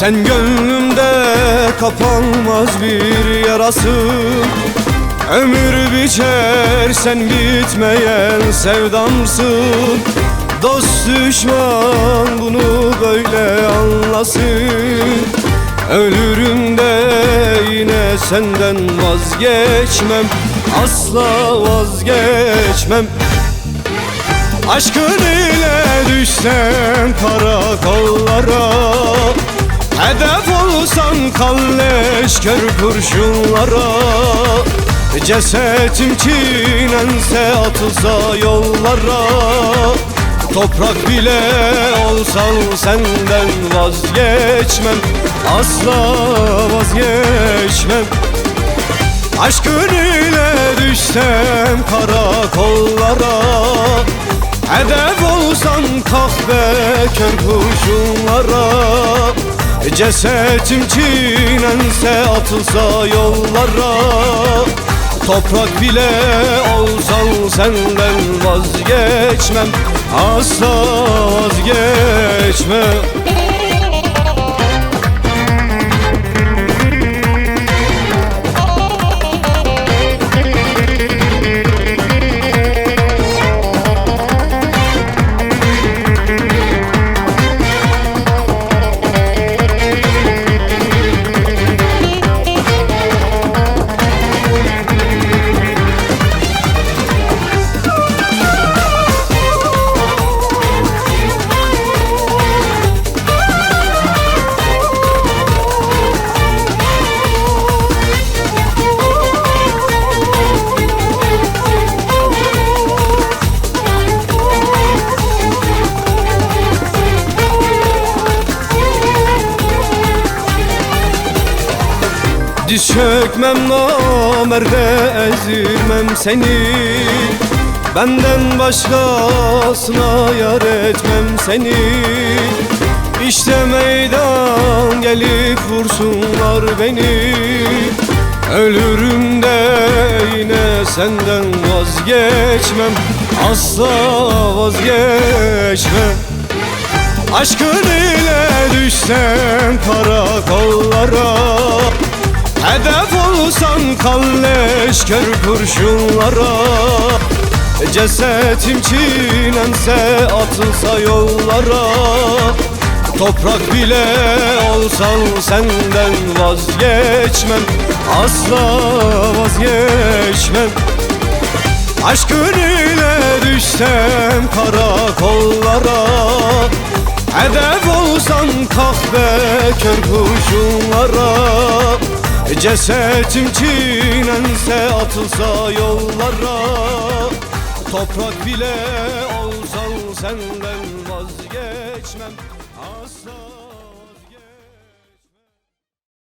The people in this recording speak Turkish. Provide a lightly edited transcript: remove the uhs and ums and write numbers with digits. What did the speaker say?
Sen gönlümde kapanmaz bir yarasın. Ömür biçer sen bitmeyen sevdamsın. Dost düşman bunu böyle anlasın. Ölürüm de yine senden vazgeçmem, asla vazgeçmem. Aşkın ile düşsem karakollara, hedef olsan kalleş kör kurşunlara. Cesetim çiğnense atılsa yollara, toprak bile olsan senden vazgeçmem, asla vazgeçmem. Aşkın ile düşsem karakollara, hedef olsan kahve kör kurşunlara. Cesetim çiğnense atılsa yollara, toprak bile olsan senden vazgeçmem, asla vazgeçmem. Diz çökmem namerde, ezirmem seni. Benden başkasına yar etmem seni. İşte meydan gelip vursunlar beni. Ölürüm de yine senden vazgeçmem, asla vazgeçmem. Aşkın ile düşsem karakollara, hedef olsan kalleş kör kurşunlara. Cesetim çiğnense atılsa yollara, toprak bile olsan senden vazgeçmem, asla vazgeçmem. Aşkın ile düşsem karakollara, hedef olsan kahve kör kurşunlara. Cesetim çiğnense atılsa yollara, toprak bile olsan senden vazgeçmem, asla.